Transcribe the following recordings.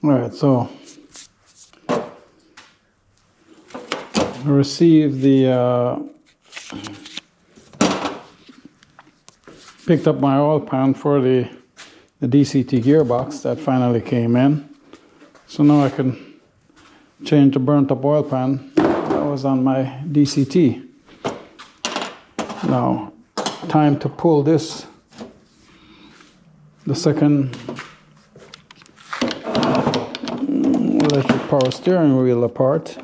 All right, so I received the picked up my oil pan for the DCT gearbox that finally came in. So now I can change the burnt up oil pan that was on my DCT. Now, time to pull this, the second electric power steering wheel apart.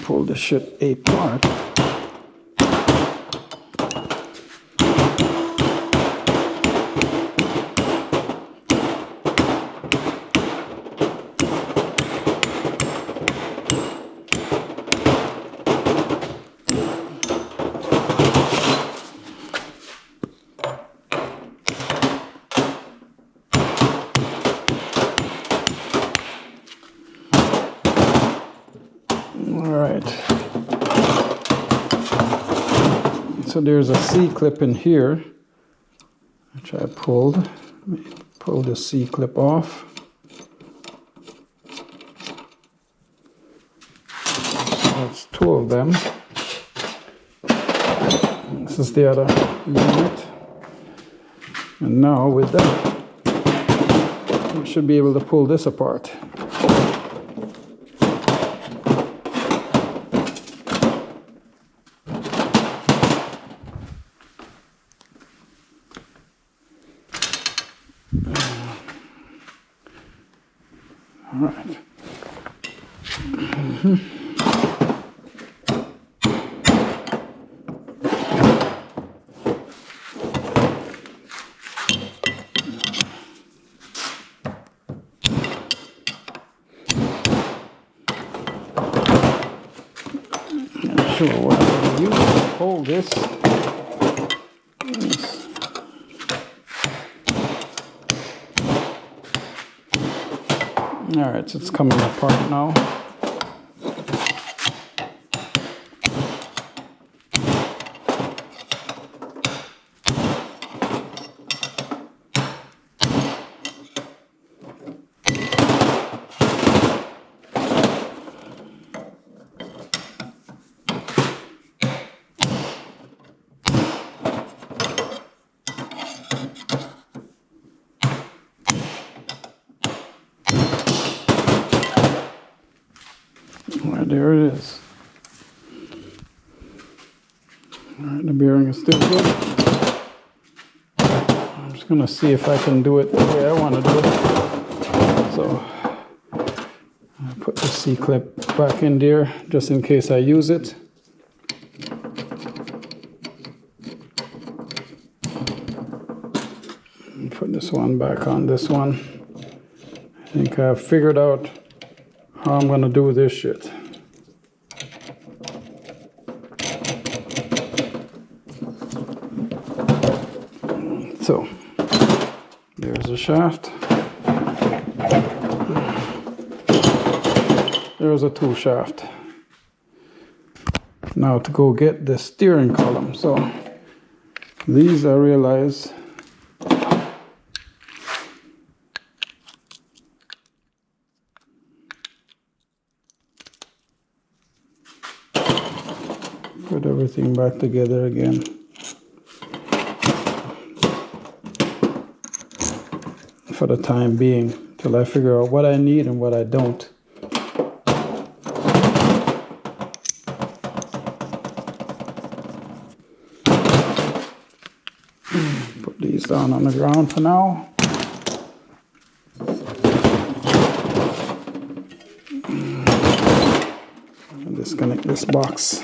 Pull the shit apart. So there's a C-clip in here, which I pulled. Let me pull the C-clip off. So that's two of them. This is the other unit. And now with that, we should be able to pull this apart. All right. Not sure what I'm going to use to hold this. All right, so it's coming apart now. There it is. All right, the bearing is still good. I'm just gonna see if I can do it the way I want to do it. So I'll put the C-clip back in there just in case I use it. And put this one back on this one. I think I've figured out how I'm gonna do this shit. So, there's a shaft. There's a tool shaft. Now to go get the steering column. So, these I realize put everything back together again. For the time being, till I figure out what I need and what I don't. Put these down on the ground for now. And disconnect this box.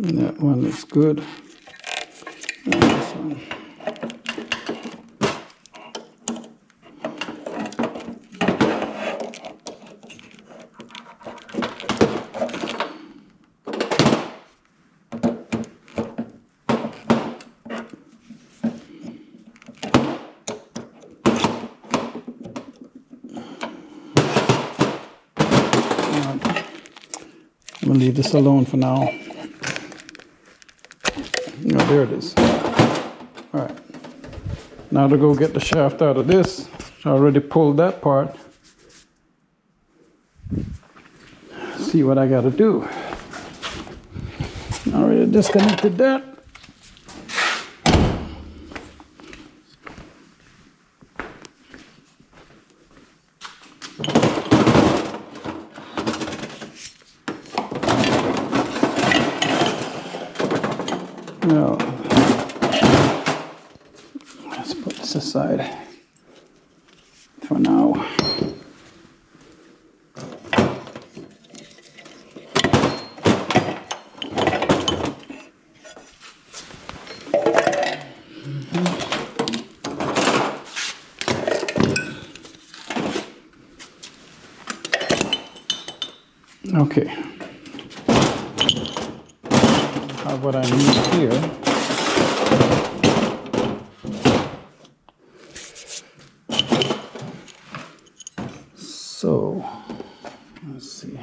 And that one is good. And this one. I'm gonna leave this alone for now. Oh, there it is. All right. Now to go get the shaft out of this. I already pulled that part. See what I got to do. Already disconnected that. Now, let's put this aside for now. Okay, have what I need here. So, let's see.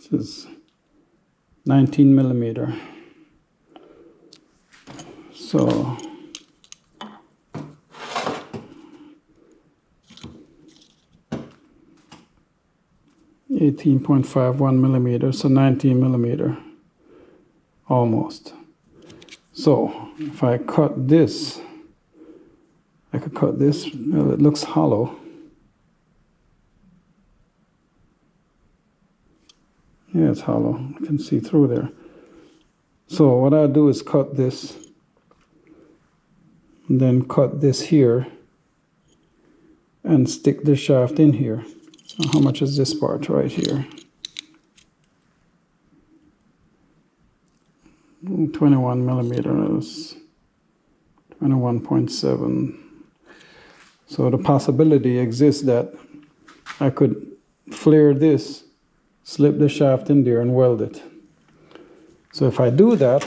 This is 19 millimeter. So 18.51 millimeter, so 19 millimeter almost. So if I cut this, I could cut this. Well, it looks hollow. Yeah, it's hollow. You can see through there. So what I'll do is cut this, and then cut this here, and stick the shaft in here. So how much is this part right here? 21 millimeters, 21.7. So the possibility exists that I could flare this, slip the shaft in there and weld it. So if I do that,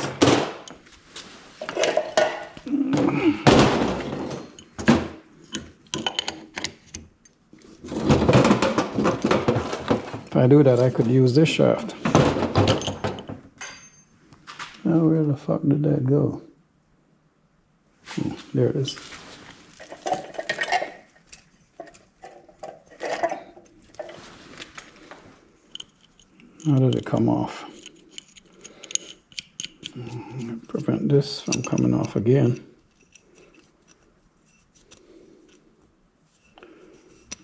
I could use this shaft. Now where the fuck did that go? Oh, there it is. How did it come off? Prevent this from coming off again.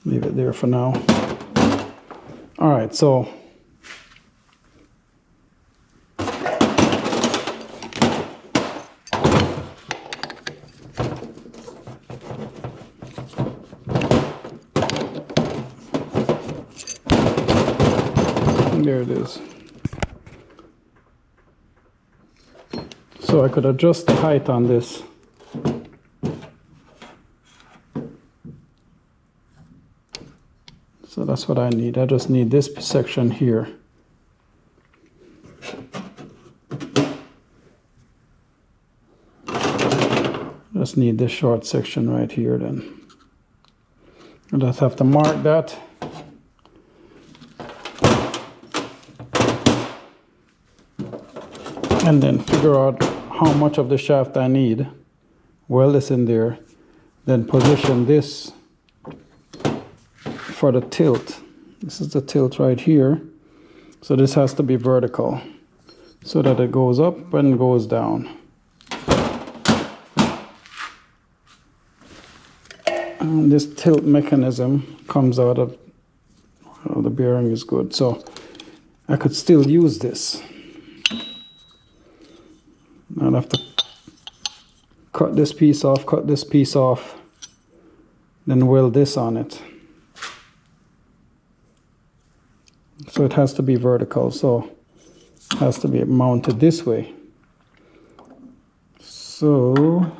Leave it there for now. All right, so there it is. So I could adjust the height on this. So that's what I need. I just need this section here. Just need this short section right here then. I just have to mark that. And then figure out how much of the shaft I need. Weld this in there. Then position this for the tilt. This is the tilt right here. So this has to be vertical so that it goes up and goes down. And this tilt mechanism comes out of, well, the bearing is good. So I could still use this. I'll have to cut this piece off, then weld this on it. So it has to be vertical, so it has to be mounted this way. So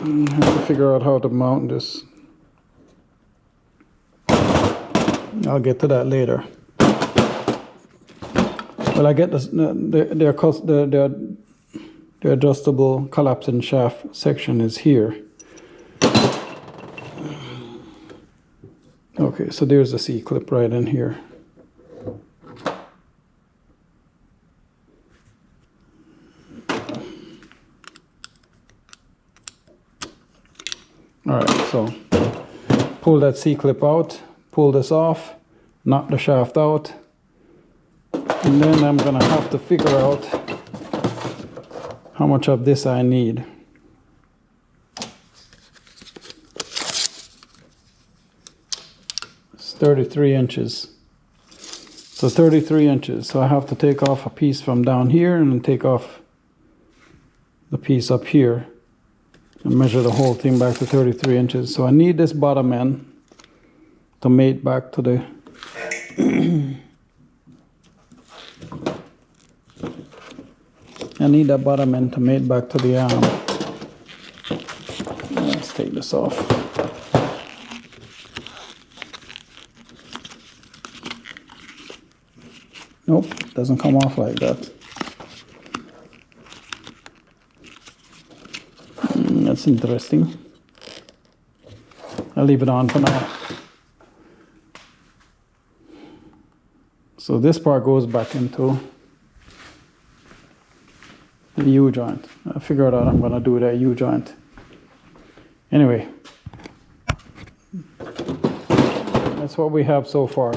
I have to figure out how to mount this. I'll get to that later. Well, I get this, the adjustable collapsing shaft section is here. Okay, so there's the C-clip right in here. Alright, so pull that C-clip out, pull this off, knock the shaft out, and then I'm gonna have to figure out how much of this I need. It's 33 inches. So 33 inches. So I have to take off a piece from down here and then take off the piece up here and measure the whole thing back to 33 inches. So I need this bottom end to mate back to the I need that bottom end to mate back to the arm. Let's take this off. Nope, doesn't come off like that. That's interesting. I'll leave it on for now. So this part goes back into the U-joint. I figured out I'm gonna do that U-joint. Anyway, that's what we have so far.